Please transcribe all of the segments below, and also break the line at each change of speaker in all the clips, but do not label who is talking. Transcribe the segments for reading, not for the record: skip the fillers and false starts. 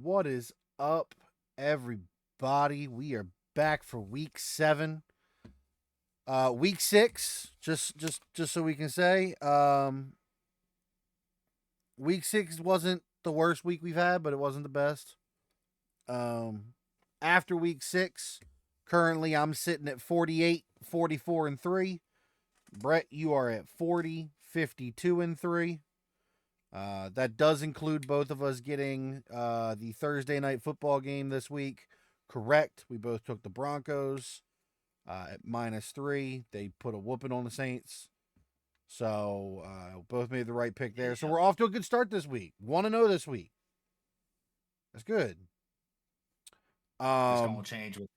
What is up, everybody? We are back for week 7. Week 6, just so we can say. Week 6 wasn't the worst week we've had, but it wasn't the best. After week 6, currently I'm sitting at 48, 44, and 3. Brett, you are at 40, 52, and 3. That does include both of us getting the Thursday night football game this week. Correct. We both took the Broncos at -3. They put a whooping on the Saints. So both made the right pick there. So we're off to a good start this week. 1-0 this week. That's good.
It's going to change with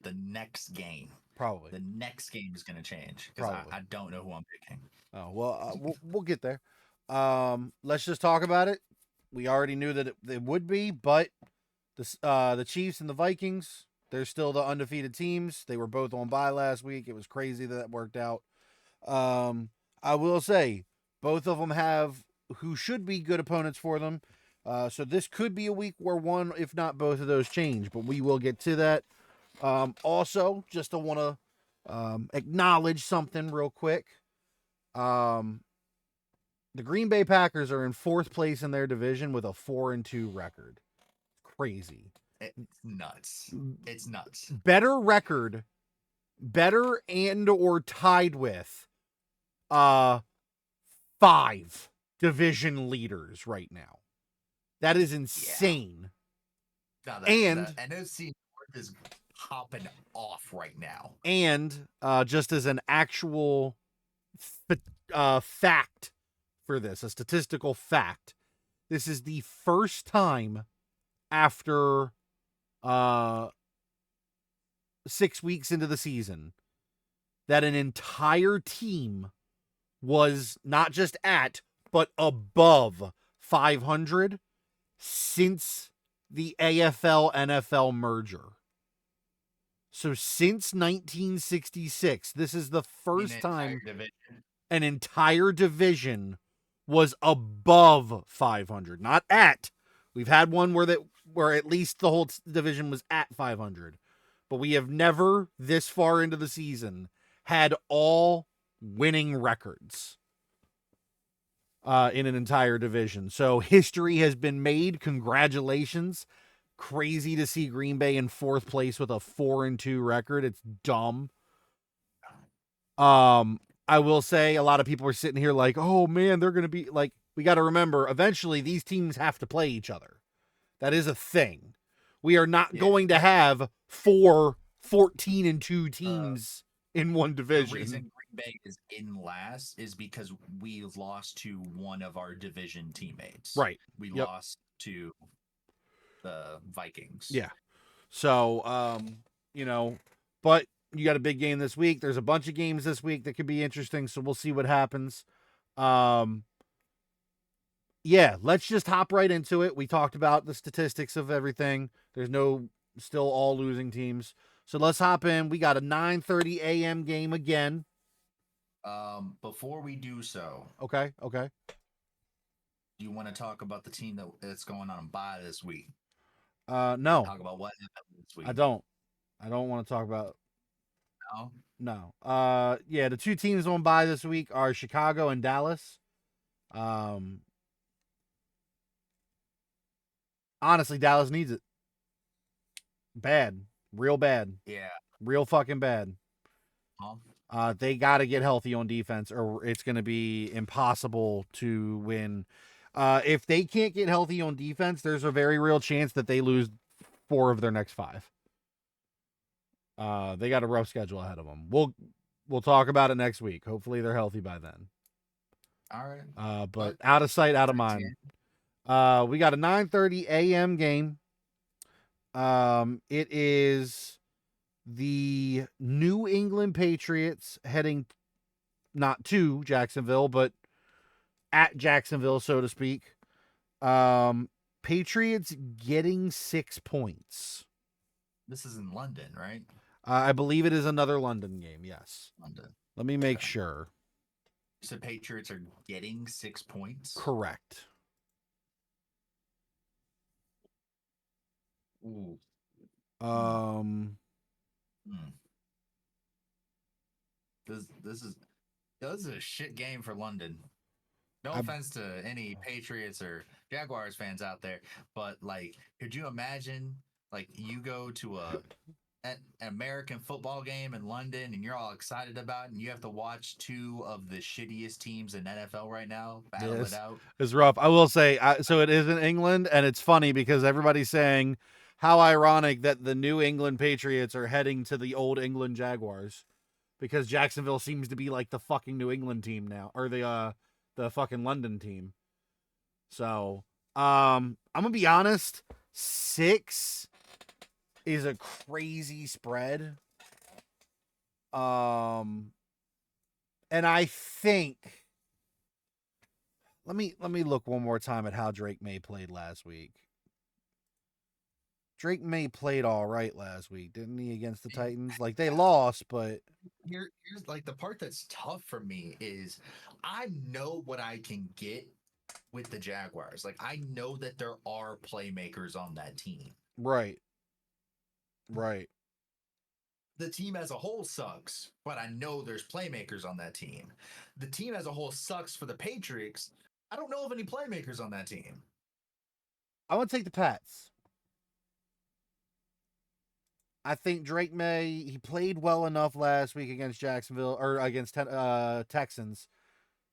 the next game.
Probably.
The next game is going to change because I don't know who I'm picking.
Oh, well, we'll get there. Let's just talk about it. We already knew that it would be, but the Chiefs and the Vikings, they're still the undefeated teams. They were both on bye last week. It was crazy that worked out. I will say, both of them have who should be good opponents for them. So this could be a week where one, if not both of those change, but we will get to that. Also, just to want to acknowledge something real quick. The Green Bay Packers are in 4th place in their division with a 4-2 record. Crazy.
It's nuts. It's nuts.
Better record, better and or tied with 5 division leaders right now. That is insane.
Yeah. No, and the NFC North is hopping off right now.
And just as an actual fact for this, a statistical fact, this is the first time after 6 weeks into the season that an entire team was not just at, but above 500 since the AFL-NFL merger. So since 1966, this is the first time an entire division was above 500, not at. We've had one where at least the whole division was at 500, but we have never this far into the season had all winning records in an entire division. So history has been made. Congratulations. Crazy to see Green Bay in 4th place with a 4-2 record. It's dumb. I will say a lot of people are sitting here like, oh man, they're going to be like, we got to remember eventually these teams have to play each other. That is a thing. We are not going to have 4 14-2 teams in one division.
The reason Green Bay is in last is because we lost to one of our division teammates.
Right.
We lost to the Vikings.
Yeah. So, but you got a big game this week. There's a bunch of games this week that could be interesting, so we'll see what happens. Yeah, let's just hop right into it. We talked about the statistics of everything. There's still all losing teams. So let's hop in. We got a 9:30 a.m. game again.
Before we do so.
Okay.
Do you want to talk about the team that's going on bye this week?
No.
Talk about what happened this week.
I don't want to talk about. No. Yeah, the 2 teams on bye this week are Chicago and Dallas. Honestly, Dallas needs it. Bad. Real bad.
Yeah.
Real fucking bad. They got to get healthy on defense or it's going to be impossible to win. If they can't get healthy on defense, there's a very real chance that they lose 4 of their next 5. They got a rough schedule ahead of them. We'll talk about it next week. Hopefully they're healthy by then.
All right.
But out of sight, out of mind. We got a 9:30 a.m. game. It is the New England Patriots heading not to Jacksonville, but at Jacksonville, so to speak. Patriots getting 6 points.
This is in London, right?
I believe it is another London game, yes.
London.
Let me make sure.
So Patriots are getting 6 points?
Correct.
Ooh.
Um,
Mm. This is a shit game for London. No
I
offense to any Patriots or Jaguars fans out there, but like, could you imagine like you go to an American football game in London and you're all excited about it and you have to watch two of the shittiest teams in NFL right now battle it
Yes,
out?
it's rough. I will say, so it is in England, and it's funny because everybody's saying how ironic that the New England Patriots are heading to the old England Jaguars because Jacksonville seems to be like the fucking New England team now, or the fucking London team. So, I'm gonna be honest, 6 is a crazy spread. Um, and I think let me look one more time at how Drake May played last week. Drake May played all right last week, didn't he, against the Titans? Like they lost, but
Here's like the part that's tough for me is I know what I can get with the Jaguars. Like I know that there are playmakers on that team.
right, right.
The team as a whole sucks, but I know there's playmakers on that team. The team as a whole sucks for the Patriots. I don't know of any playmakers on that team.
I want to take the Pats. I think Drake May, he played well enough last week against Jacksonville or against Texans.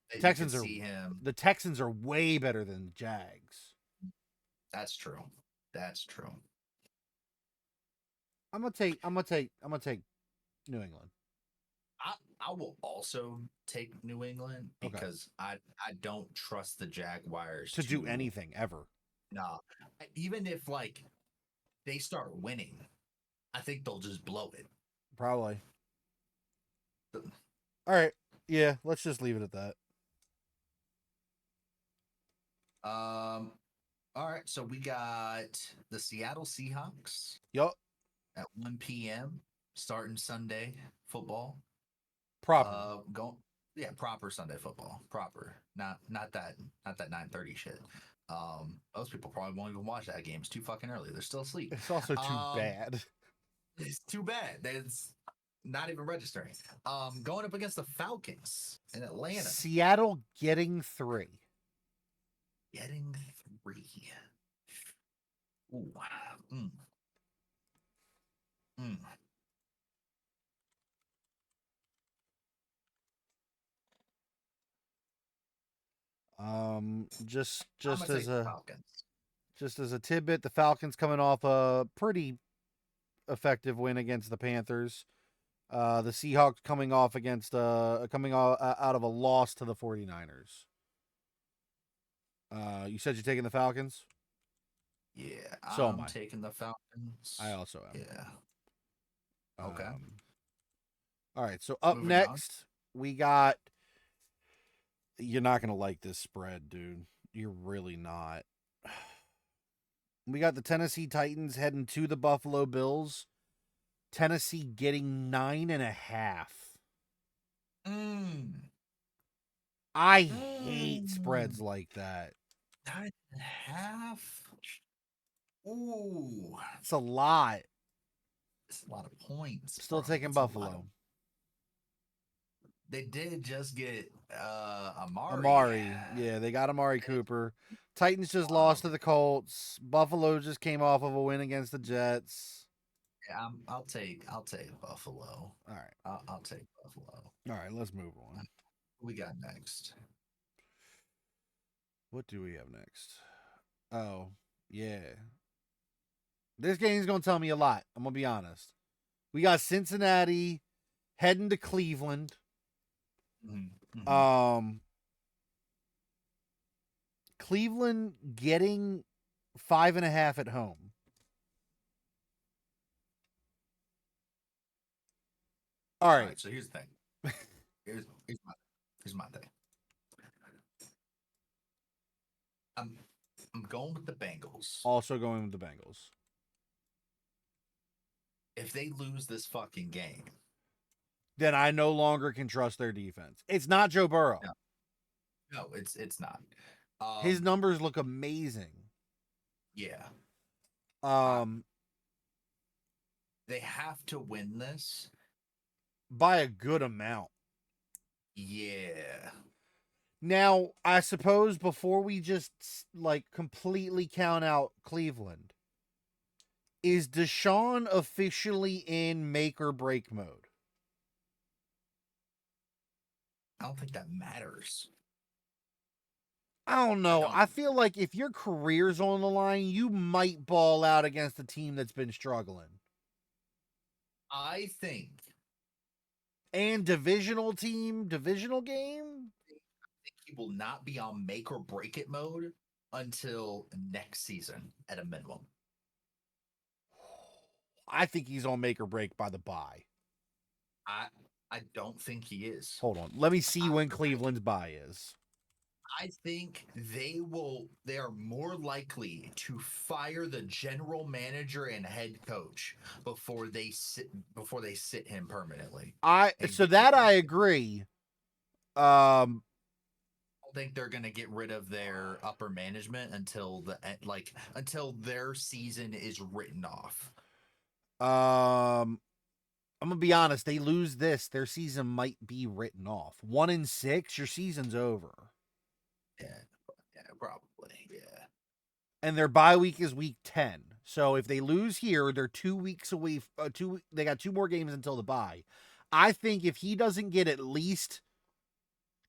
That you could
Texans are
see him.
the Texans are way better than the Jags.
That's true. That's true.
I'm gonna take New England.
I will also take New England
Okay.
because I don't trust the Jaguars
To do
to
anything ever.
nah. Even if like they start winning, I think they'll just blow it.
Probably. All right. Yeah, let's just leave it at that.
All right, so we got the Seattle Seahawks
Yup.
at 1 p.m. starting Sunday football.
Proper.
Going yeah, proper Sunday football. Proper. Not that 9:30 shit. Most people probably won't even watch that game. It's too fucking early. They're still asleep.
It's also too
Um
bad.
it's too bad. It's not even registering. Going up against the Falcons in Atlanta.
Seattle getting 3.
Getting 3. Ooh. Mm. Mm.
Just
I'm
just
gonna
as
take the
a
Falcons.
just as a tidbit, the Falcons coming off a pretty effective win against the Panthers. The Seahawks coming out of a loss to the 49ers. You said you're taking the Falcons?
Yeah,
So am
I'm
I.
taking the
I
Falcons.
also am.
Yeah. Okay.
Um, all right, so up
Moving on.
next, we got. You're not going to like this spread, dude. You're really not. We got the Tennessee Titans heading to the Buffalo Bills. Tennessee getting 9.5.
Mm.
I hate
Mm.
spreads like that.
9.5. Ooh,
It's a lot.
it's a lot of points,
Still
bro.
taking
It's a lot of.
Buffalo.
They did just get Amari.
Amari. Yeah, they got Amari Cooper. Titans just lost
Um,
to the Colts. Buffalo just came off of a win against the Jets.
yeah, I'll take Buffalo.
All right.
I'll take Buffalo.
All right, let's move on.
What we got next?
What do we have next? Oh, yeah. This game's going to tell me a lot. I'm going to be honest. We got Cincinnati heading to Cleveland.
Mm-hmm.
Um, Cleveland getting 5.5 at home. All
All
right.
right. So here's the thing. Here's my thing. I'm I'm going with the Bengals.
Also going with the Bengals.
If they lose this fucking game,
Then I no longer can trust their defense. It's not Joe Burrow.
no, no, it's not.
His
Um,
numbers look amazing.
yeah. I
Um,
They have to win this.
by a good amount.
Yeah.
Now, I suppose before we just like completely count out Cleveland, is Deshaun officially in make or break mode?
I don't think that matters.
I don't
I
know.
don't.
I feel like if your career's on the line, you might ball out against a team that's been struggling.
I think
And divisional game?
he will not be on make or break it mode until next season at a minimum.
I think he's on make or break by the bye.
I I don't think he is.
Hold on. Let me see when Cleveland's bye is.
I think they are more likely to fire the general manager and head coach before they sit him permanently.
I agree.
I don't think they're going to get rid of their upper management until until their season is written off.
I'm gonna be honest. They lose this, their season might be written off. 1-6, your season's over.
Yeah, probably. Yeah.
And their bye week is week 10. So if they lose here, they're 2 weeks away. They got 2 more games until the bye. I think if he doesn't get at least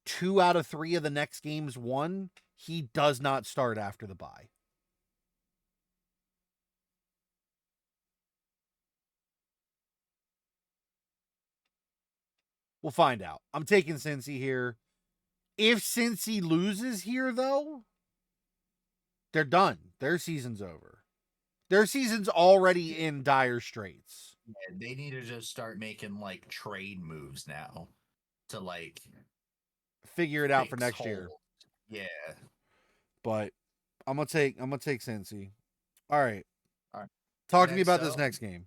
2 out of 3 of the next games won, he does not start after the bye. We'll find out. I'm taking Cincy here. If Cincy loses here, though, they're done. Their season's over. Their season's already in dire straits.
Yeah, they need to just start making like trade moves now to like
figure it out for
fix
next year.
holes. Yeah.
But I'm gonna take Cincy. All right.
All right.
Talk to me about this next game.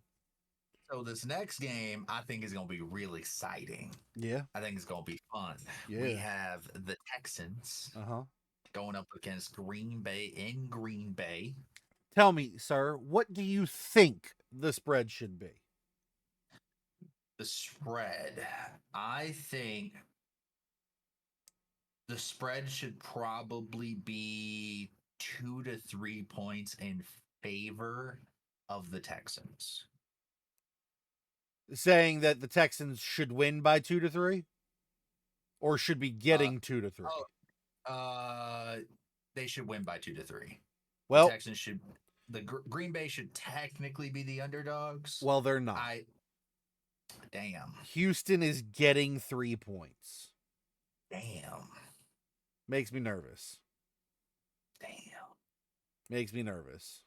So this next game, I think is going to be real exciting.
Yeah.
I think it's going to be fun.
Yeah.
We have the Texans going up against Green Bay in Green Bay.
Tell me, sir, what do you think the spread should be?
The spread, I think the spread should probably be 2 to 3 points in favor of the Texans.
Saying that the Texans should win by 2 to 3? Or should be getting 2 to 3?
They should win by 2 to 3.
Well,
the Texans should. The Green Bay should technically be the underdogs.
Well, they're not.
Damn.
Houston is getting 3 points.
Damn.
Makes me nervous.
Damn.
Makes me nervous.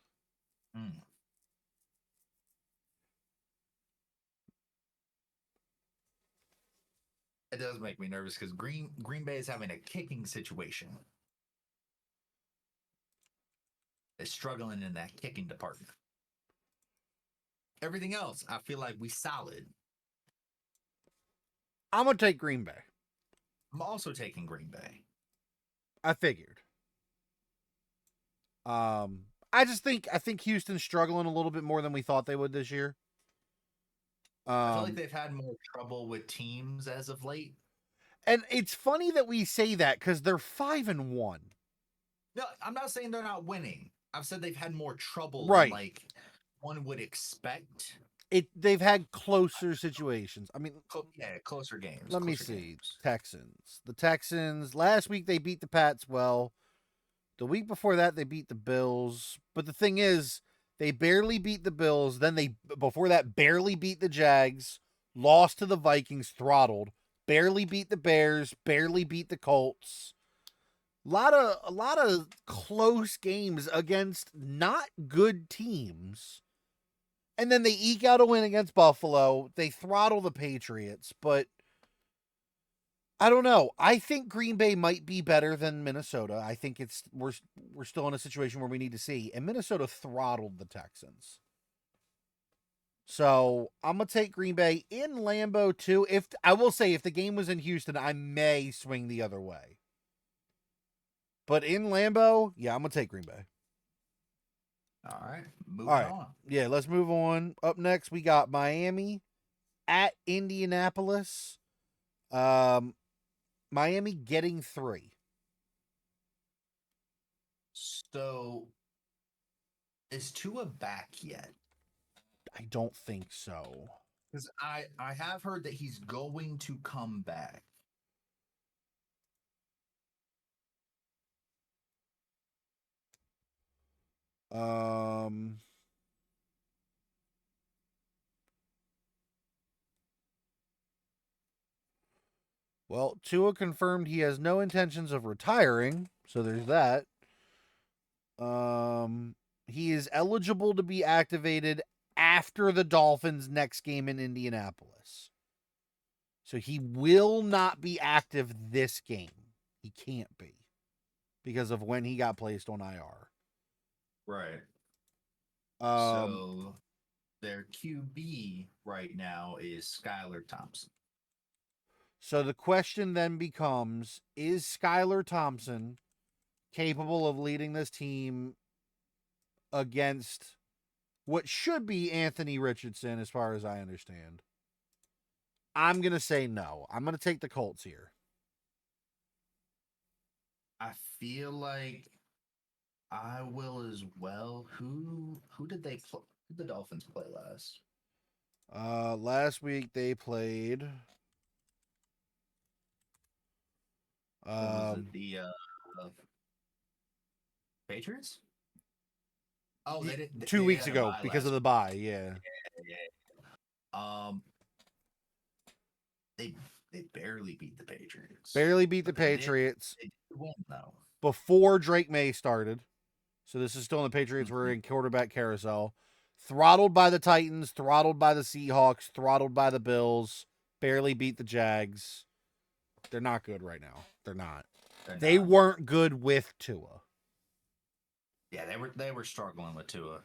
It does make me nervous because Green Bay is having a kicking situation. They're struggling in that kicking department. Everything else, I feel like we solid.
I'm gonna take Green Bay.
I'm also taking Green Bay.
I figured. I think Houston's struggling a little bit more than we thought they would this year.
I feel like they've had more trouble with teams as of late.
And it's funny that we say that because they're 5-1.
No, I'm not saying they're not winning. I've said they've had more trouble
right.
than like one would expect.
They've had closer situations. I mean,
closer games.
Let me see. Texans. The Texans last week they beat the Pats well. The week before that they beat the Bills. But the thing is, they barely beat the Bills. Then before that barely beat the Jags. Lost to the Vikings, throttled. Barely beat the Bears. Barely beat the Colts. A lot of close games against not good teams. And then they eke out a win against Buffalo. They throttle the Patriots, but I don't know. I think Green Bay might be better than Minnesota. I think we're still in a situation where we need to see. And Minnesota throttled the Texans. So I'm gonna take Green Bay in Lambeau too. If the game was in Houston, I may swing the other way. But in Lambeau, yeah, I'm gonna take Green Bay.
All right,
All
moving
right.
on.
Yeah, let's move on. Up next, we got Miami at Indianapolis. Um, Miami getting 3.
So, is Tua back yet?
I don't think so.
Because I have heard that he's going to come back.
Um, well, Tua confirmed he has no intentions of retiring, so there's that. Um, he is eligible to be activated after the Dolphins' next game in Indianapolis. So he will not be active this game. He can't be because of when he got placed on IR.
Right.
Um,
So their QB right now is Skylar Thompson.
so the question then becomes, is Skylar Thompson capable of leading this team against what should be Anthony Richardson, as far as I understand? I'm going to say no. I'm going to take the Colts here.
I feel like I will as well. Who did they play? Who did the Dolphins play last?
Last week they played.
What was
Um,
it? The Patriots? Oh, they didn't.
2 weeks
Had a
ago
bye
because of
last
the bye. Yeah,
week. Yeah. They they barely beat the Patriots,
barely beat the
but
Patriots
they did win though.
before Drake May started. So this is still in the Patriots were
Mhm.
in quarterback carousel. Throttled by the Titans, throttled by the Seahawks, throttled by the Bills. Barely beat the Jags. They're not good right now. They're not.
They're
They
not.
weren't good with Tua.
Yeah, they were struggling with Tua.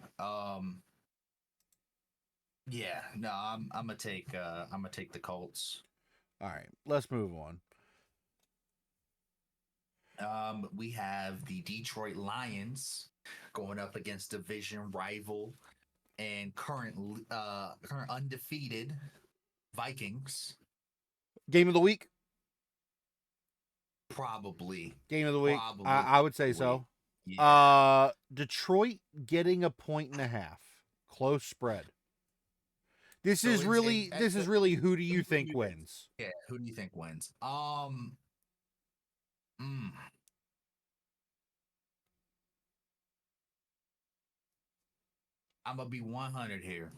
Yeah, no, I'm gonna take the Colts.
All right, let's move on.
We have the Detroit Lions going up against division rival and current undefeated Vikings.
Game of the week.
Probably,
Game of the week.
probably,
I would say so.
yeah.
Detroit getting a point and a half. Close spread. This
So
is really who do you think wins?
yeah, who do you think wins? Mm, I'm gonna be 100 here.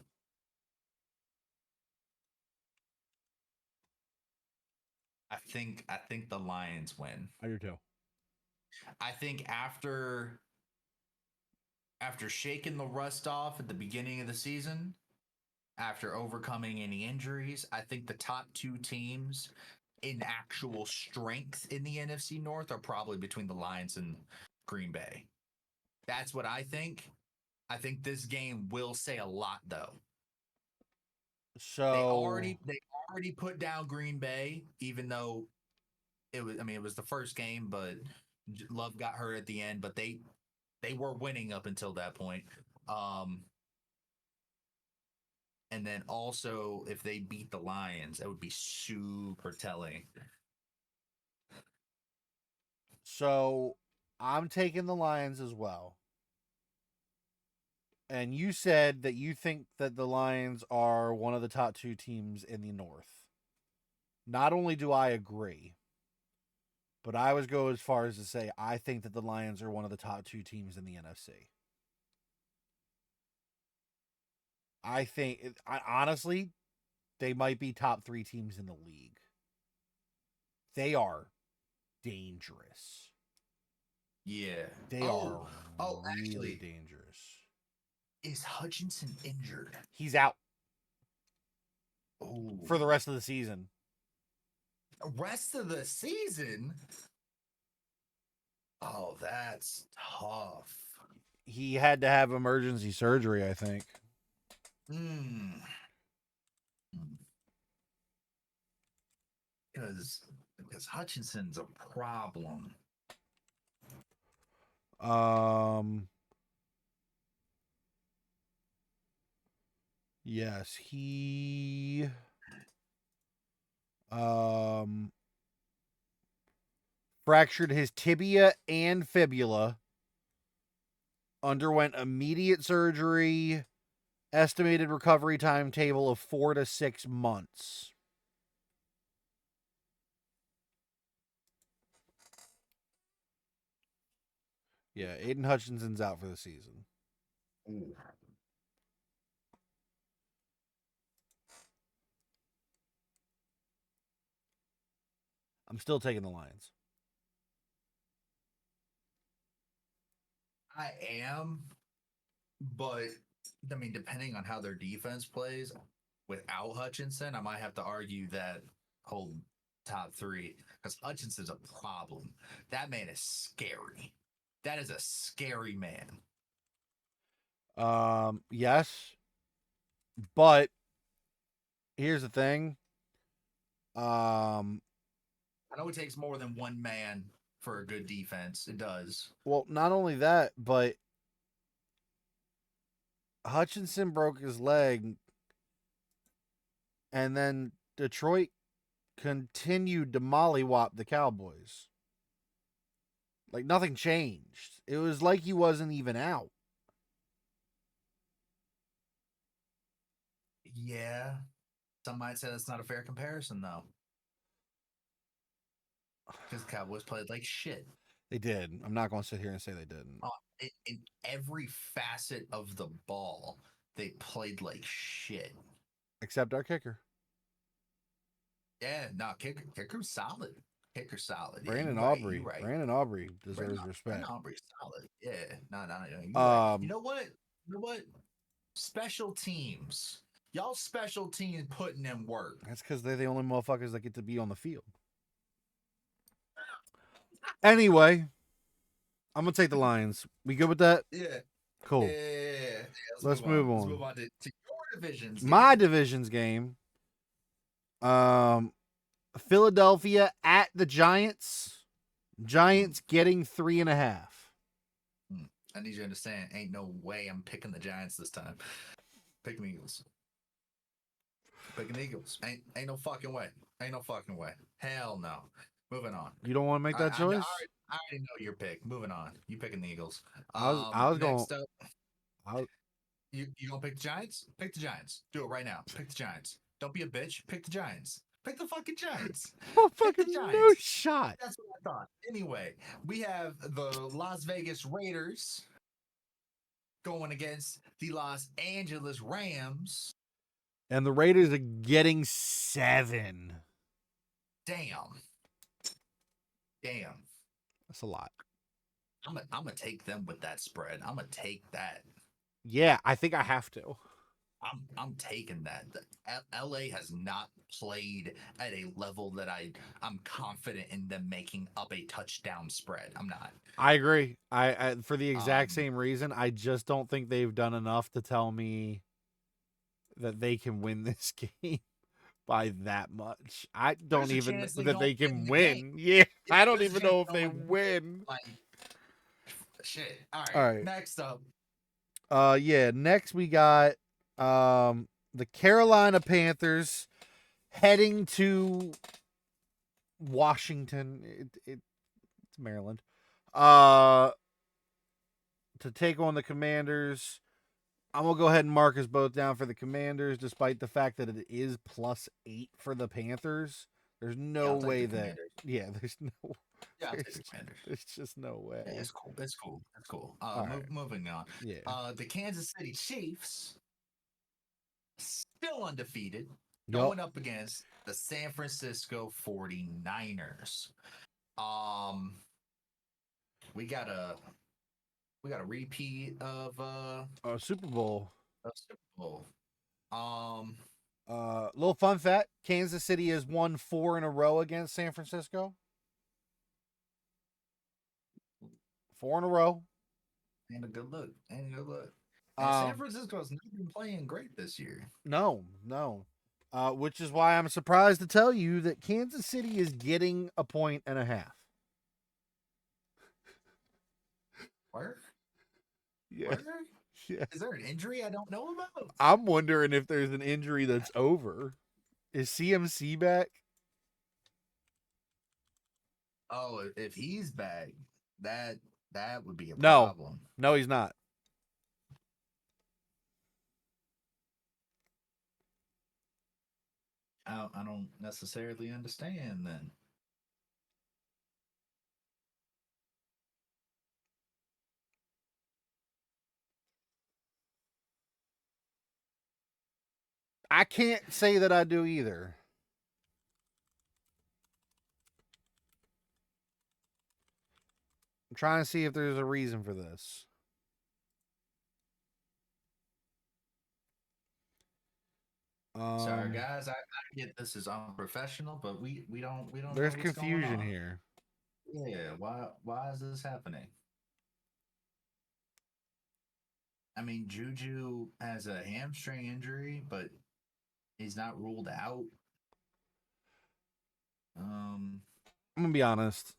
I think the Lions win.
I do too.
I think after shaking the rust off at the beginning of the season, after overcoming any injuries, I think the top two teams in actual strength in the NFC North are probably between the Lions and Green Bay. That's what I think. I think this game will say a lot though. They
So
already they already put down Green Bay, even though it was the first game, but Love got hurt at the end, but they were winning up until that point. Um, and then also if they beat the Lions, that would be super telling.
so I'm taking the Lions as well. And you said that you think that the Lions are one of the top 2 teams in the North. Not only do I agree, but I would go as far as to say I think that the Lions are one of the top 2 teams in the NFC. I think, honestly, they might be top 3 teams in the league. They are dangerous.
Yeah.
They
Oh,
are
oh,
really
actually,
dangerous.
is Hutchinson injured?
He's out
Oh,
for the rest of the season.
rest of the season. Oh, that's tough.
He had to have emergency surgery, I think.
Hmm. Because Hutchinson's a problem.
Um Yes, he um fractured his tibia and fibula, underwent immediate surgery, estimated recovery timetable of 4 to 6 months. Yeah, Aiden Hutchinson's out for the season.
Ooh.
I'm still taking the Lions.
I am, but I mean, depending on how their defense plays without Hutchinson, I might have to argue that whole top three because Hutchinson's a problem. That man is scary. That is a scary man.
Yes, but here's the thing.
I know it takes more than one man for a good defense. It does.
Well, not only that, but Hutchinson broke his leg, and then Detroit continued to mollywop the Cowboys. Like nothing changed. It was like he wasn't even out.
Yeah. Some might say that's not a fair comparison, though. Because the Cowboys played like shit.
They did. I'm not going to sit here and say they didn't.
In every facet of the ball, they played like shit.
Except our kicker.
Yeah, no, kicker's solid. Kicker's solid. Yeah,
Brandon
you're right,
Aubrey.
you're right.
Brandon Aubrey deserves respect.
Brandon Aubrey's solid. Yeah, no, you're right. You know what? Special teams. Y'all special teams putting in work.
That's because they're the only motherfuckers that get to be on the field. Anyway, I'm going to take the Lions. We good with that?
Yeah.
Cool.
Yeah.
Let's move on.
Let's move on to your divisions.
My division's game. Philadelphia at the Giants. Giants getting 3.5.
I need you to understand, ain't no way I'm picking the Giants this time. Picking Eagles. Picking Eagles. Ain't no fucking way. Ain't no fucking way. Hell no. Moving on.
You don't want to make that choice?
I already know your pick. Moving on. You picking the Eagles.
I was going.
You gonna pick the Giants? Pick the Giants. Do it right now. Pick the Giants. Don't be a bitch. Pick the Giants. Pick the fucking Giants.
Oh, fucking no shot.
That's what I thought. Anyway, we have the Las Vegas Raiders going against the Los Angeles Rams.
And the Raiders are getting 7.
Damn.
That's a lot.
I'm gonna take them with that spread. I'm gonna take that.
Yeah, I think I have to.
I'm taking that. LA has not played at a level that I'm confident in them making up a touchdown spread. I'm not.
I agree. I for the exact same reason. I just don't think they've done enough to tell me that they can win this game by that much. I don't even know that they can win. Yeah, I don't even know if they win.
Like, shit. All
All right.
Next up.
Next we got the Carolina Panthers heading to Washington. It's Maryland. To take on the Commanders. I'm going to go ahead and mark us both down for the Commanders, despite the fact that it is +8 for the Panthers. There's no way that... Yeah, there's no...
Yeah, I'll take the Commanders.
There's just no way.
Yeah, it's cool. Moving on.
Yeah.
The Kansas City Chiefs, still undefeated, going up against the San Francisco 49ers. We got a repeat of
Super Bowl.
Little
fun fact: Kansas City has won 4 in a row against San Francisco. 4 in a row.
Ain't a good look. San Francisco's not been playing great this year.
No. Which is why I'm surprised to tell you that Kansas City is getting 1.5 points.
Where?
Yeah.
Where?
Yeah.
Is there an injury I don't know about?
I'm wondering if there's an injury that's over. Is CMC back?
Oh, if he's back, that that would be a
No.
problem.
No, he's not.
I don't necessarily understand then.
I can't say that I do either. I'm trying to see if there's a reason for this.
Sorry, guys. I get this is unprofessional, but we don't know
There's
what's going
confusion
on.
here.
Yeah, why is this happening? I mean, Juju has a hamstring injury, but he's not ruled out. Um,
I'm gonna be honest.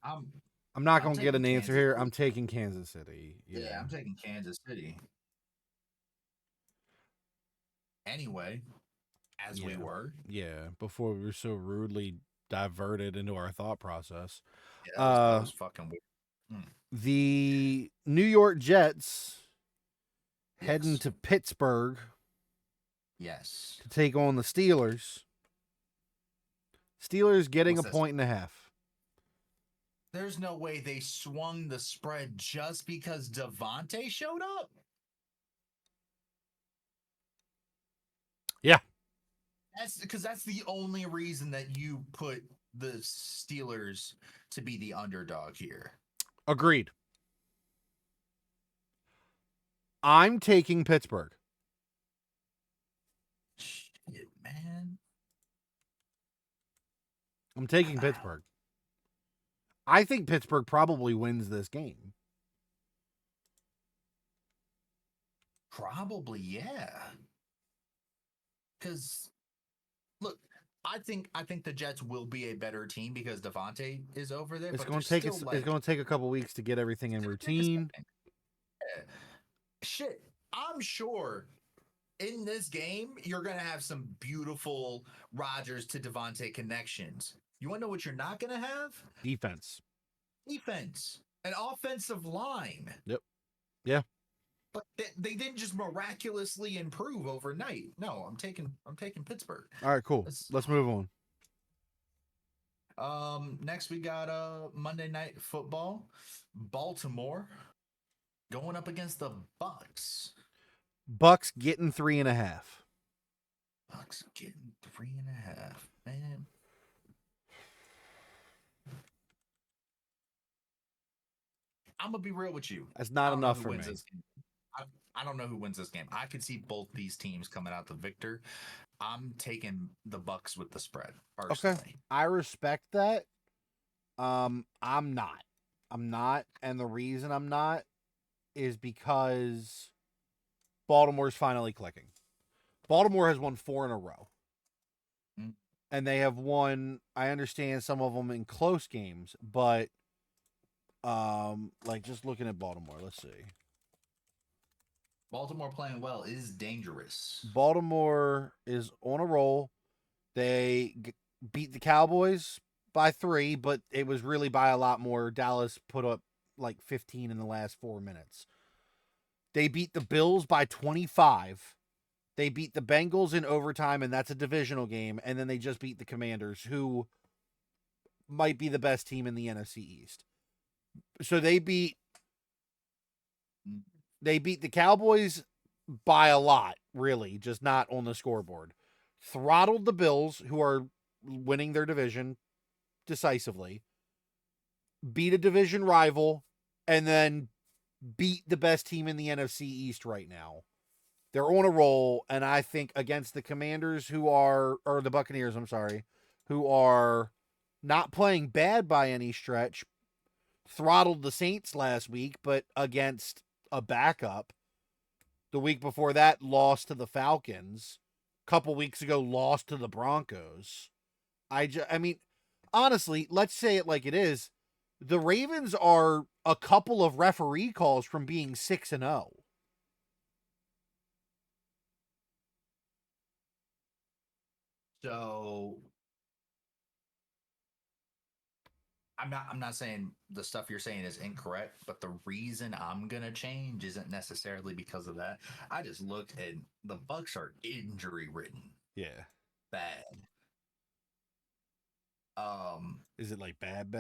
I'm
I'm not
I'm
gonna get
taking
an answer
Kansas
here.
City.
I'm taking Kansas City.
Yeah,
Yeah.
I'm taking Kansas City. Anyway, as we
Yeah.
were,
Yeah. Before we were so rudely diverted into our thought process.
yeah, that
Uh
was fucking weird. Hmm.
the New York Jets heading
Yes,
to Pittsburgh
yes.
to take on the Steelers. Steelers getting a
What's this?
point and a half.
There's no way they swung the spread just because Devontae showed up.
Yeah.
That's because that's the only reason that you put the Steelers to be the underdog here.
Agreed. I'm taking Pittsburgh.
Shit, man.
I'm taking Pittsburgh. I think Pittsburgh probably wins this game.
Probably, yeah. Because look, I think the Jets will be a better team because Devontae is over there.
It's
But
going to
there's
take
still
it's going to take a couple weeks to get everything in routine.
Shit, I'm sure in this game, you're going to have some beautiful Rodgers to Devontae connections. You want to know what you're not going to have?
Defense.
Defense, an offensive line.
Yep. Yeah.
But they didn't just miraculously improve overnight. No, I'm taking Pittsburgh.
All right, cool. Let's move
on. Next we got Monday Night Football, Baltimore going up against the Bucks.
Bucks getting 3.5.
Bucks getting 3.5. Man. I'm gonna be real with you.
That's not enough for me.
I don't know who wins this game. I could see both these teams coming out the victor. I'm taking the Bucks with the spread personally.
Okay, I respect that. I'm not. And the reason I'm not is because Baltimore's finally clicking. Baltimore has won 4 in a row.
Mm.
And they have won, I understand some of them in close games, but like just looking at Baltimore, let's see.
Baltimore playing well is dangerous.
Baltimore is on a roll. They beat the Cowboys by 3, but it was really by a lot more. Dallas put up like 15 in the last 4 minutes. They beat the Bills by 25. They beat the Bengals in overtime, and that's a divisional game. And then they just beat the Commanders, who might be the best team in the NFC East. So they beat the Cowboys by a lot, really, just not on the scoreboard. Throttled the Bills, who are winning their division decisively. Beat a division rival, and then beat the best team in the NFC East right now. They're on a roll, and I think against the Commanders, or the Buccaneers, I'm sorry, who are not playing bad by any stretch, throttled the Saints last week, but against a backup. The week before that, lost to the Falcons. A couple weeks ago, lost to the Broncos. I mean, honestly, let's say it like it is. The Ravens are a couple of referee calls from being 6-0.
So I'm not saying the stuff you're saying is incorrect, but the reason I'm gonna change isn't necessarily because of that. I just looked and the Bucks are injury ridden
Yeah.
bad.
Is it like bad?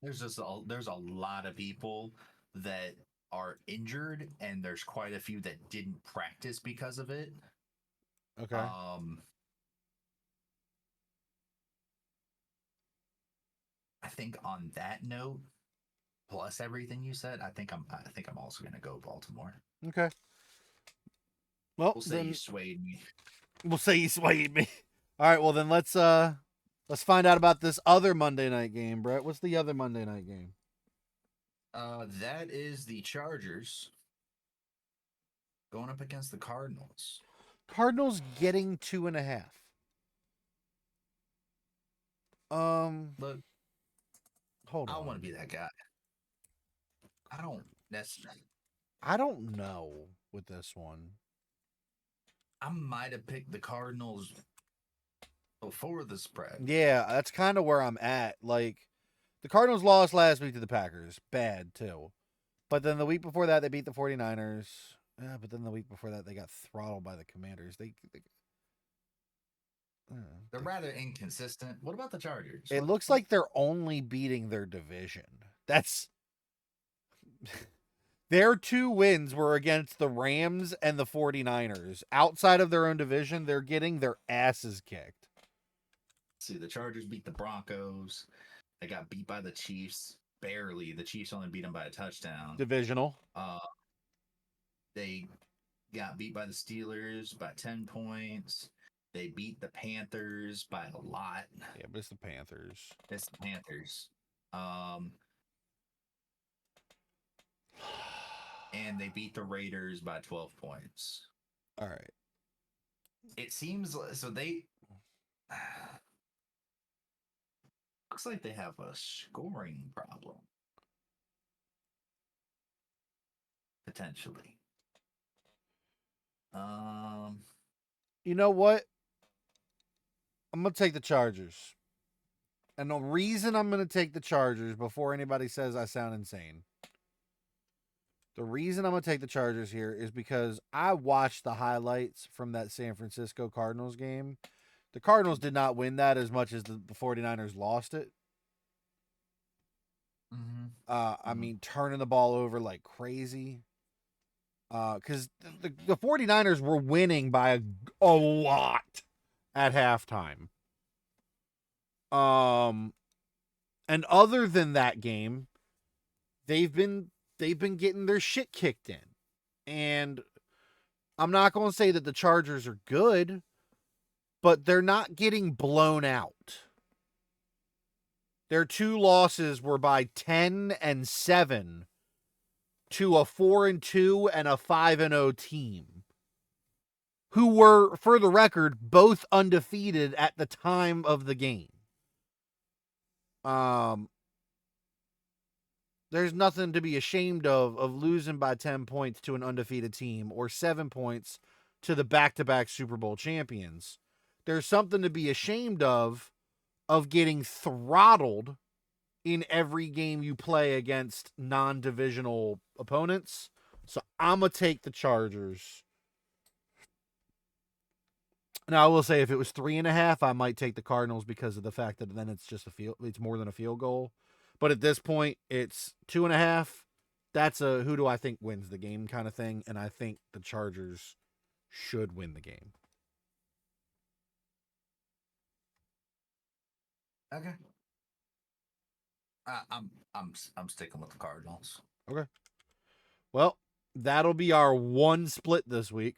There's a lot of people that are injured, and there's quite a few that didn't practice because of it.
Okay.
I think on that note, plus everything you said, I think I'm also gonna go Baltimore.
Okay. Well,
We'll say
then
you swayed me.
we'll say you swayed me. All right. Well, then let's find out about this other Monday night game, Brett. What's the other Monday night game?
That is the Chargers going up against the Cardinals.
Cardinals getting 2.5.
Look,
Hold
I
on.
want to be that guy. I don't necessarily.
I don't know with this one.
I might have picked the Cardinals before the spread.
Yeah, that's kind of where I'm at. Like, the Cardinals lost last week to the Packers. Bad, too. But then the week before that, they beat the 49ers. Yeah, but then the week before that, they got throttled by the Commanders.
They're rather inconsistent. What about the Chargers?
It looks like they're only beating their division. That's their 2 wins were against the Rams and the 49ers. Outside of their own division, they're getting their asses kicked.
See, the Chargers beat the Broncos. They got beat by the Chiefs barely. The Chiefs only beat them by a touchdown.
Divisional.
They got beat by the Steelers by 10 points. They beat the Panthers by a lot.
Yeah, but it's the Panthers.
It's the Panthers. And they beat the Raiders by 12 points.
All right.
It seems so they looks like they have a scoring problem. Potentially.
You know what? I'm going to take the Chargers. And the reason I'm going to take the Chargers before anybody says I sound insane. The reason I'm going to take the Chargers here is because I watched the highlights from that San Francisco Cardinals game. The Cardinals did not win that as much as the 49ers lost it. I mean, turning the ball over like crazy. Because the 49ers were winning by a lot at halftime. And other than that game, they've been getting their shit kicked in. And I'm not going to say that the Chargers are good, but they're not getting blown out. Their 2 losses were by 10 and 7 to a 4-2 and a 5-0 team, who were, for the record, both undefeated at the time of the game. There's nothing to be ashamed of losing by 10 points to an undefeated team or 7 points to the back-to-back Super Bowl champions. There's something to be ashamed of getting throttled in every game you play against non-divisional opponents. So I'm going to take the Chargers. Now, I will say if it was 3.5, I might take the Cardinals because of the fact that then it's just it's more than a field goal. But at this point, it's 2.5. That's a who do I think wins the game kind of thing. And I think the Chargers should win the game.
Okay. I'm sticking with the Cardinals.
Okay. Well, that'll be our one split this week.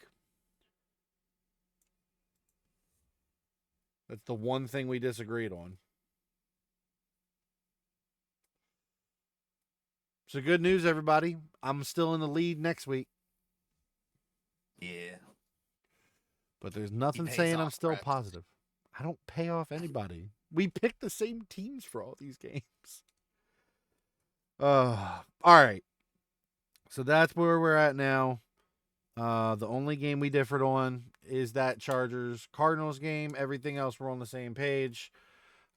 That's the one thing we disagreed on. So good news, everybody. I'm still in the lead next week.
Yeah.
But there's nothing saying I'm still positive. I don't pay off anybody. We picked the same teams for all these games. All right. So that's where we're at now. The only game we differed on is that Chargers Cardinals game. Everything else we're on the same page.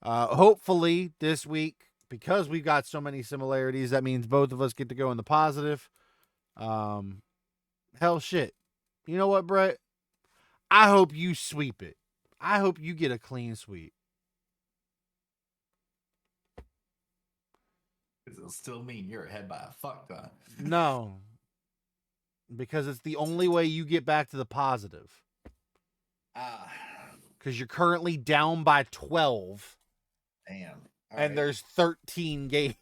Hopefully this week, because we've got so many similarities, that means both of us get to go in the positive. Hell shit. You know what, Brett? I hope you sweep it. I hope you get a clean sweep.
It'll still mean you're ahead by a fuck ton.
No. Because it's the only way you get back to the positive. Because you're currently down by 12.
Damn. All
and
right.
there's 13 games.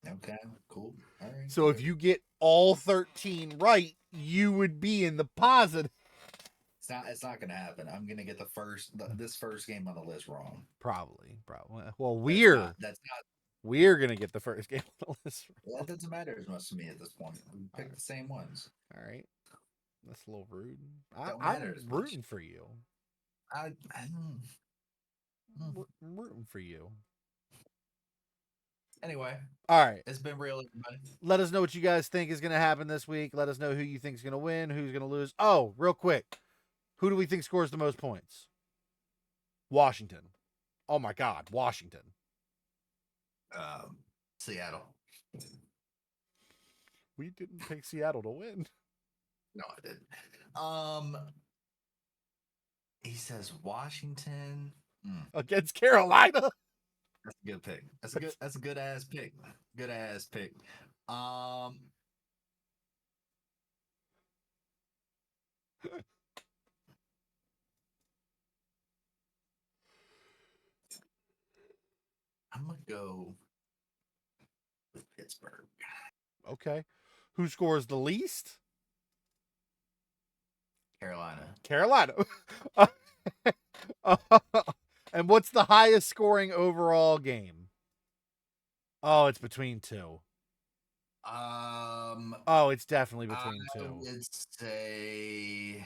Okay, cool. All right.
So if you get all 13 right, you would be in the positive.
It's not gonna happen. I'm gonna get this first game on the list wrong.
Probably. Well,
That's not.
We're gonna get the first game on the list wrong.
That doesn't matter as much to me at this point. We pick the same ones.
All right. That's a little rude.
I'm
rooting for you.
I'm
rooting for you.
Anyway.
All right.
It's been real, everybody.
Let us know what you guys think is going to happen this week. Let us know who you think is going to win, who's going to lose. Oh, real quick. Who do we think scores the most points? Washington. Oh, my God. Washington.
Seattle.
We didn't pick Seattle to win.
No, I didn't. He says Washington
against Carolina.
That's a good pick. That's a good ass pick. Good ass pick. I'm gonna go with Pittsburgh.
Okay. Who scores the least?
Carolina.
And what's the highest scoring overall game? Oh, it's between two. Oh, it's definitely between two.
I would say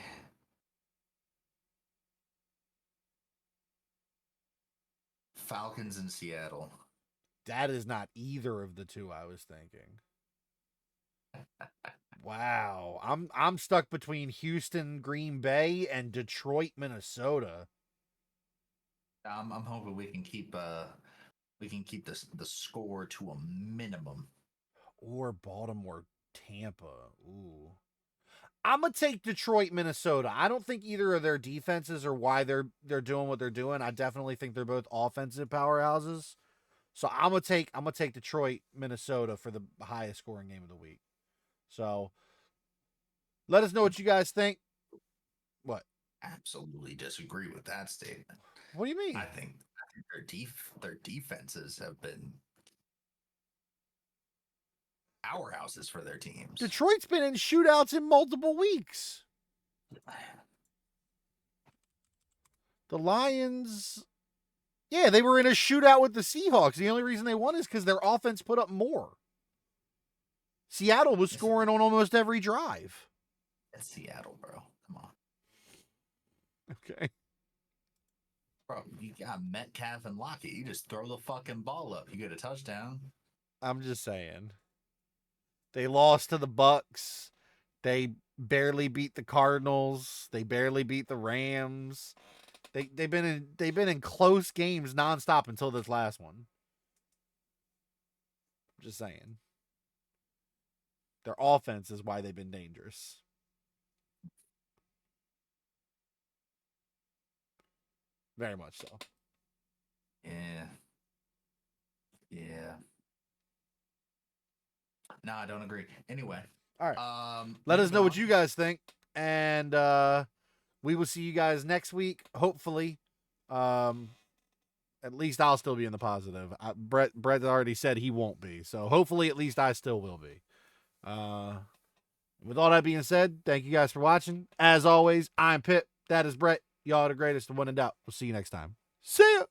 Falcons and Seattle.
That is not either of the two I was thinking. Wow. I'm stuck between Houston, Green Bay, and Detroit, Minnesota.
I'm hoping we can keep the score to a minimum.
Or Baltimore, Tampa. Ooh. I'm gonna take Detroit, Minnesota. I don't think either of their defenses or why they're doing what they're doing. I definitely think they're both offensive powerhouses. So I'm gonna take Detroit, Minnesota for the highest scoring game of the week. So let us know what you guys think. What?
Absolutely disagree with that statement.
What do you mean?
I think their defenses have been powerhouses for their teams.
Detroit's been in shootouts in multiple weeks. The Lions, yeah, they were in a shootout with the Seahawks. The only reason they won is because their offense put up more. Seattle was scoring on almost every drive.
It's Seattle, bro. Come on.
Okay.
Bro, you got Metcalf and Lockett. You just throw the fucking ball up. You get a touchdown.
I'm just saying. They lost to the Bucks. They barely beat the Cardinals. They barely beat the Rams. They've been in close games nonstop until this last one. I'm just saying. Their offense is why they've been dangerous. Very much so.
Yeah. No, I don't agree. Anyway.
All right. Let us know what you guys think. And we will see you guys next week. Hopefully. At least I'll still be in the positive. Brett already said he won't be. So hopefully at least I still will be. With all that being said, thank you guys for watching. As always, I'm Pip. That is Brett. Y'all are the greatest. And when in doubt, we'll see you next time. See ya.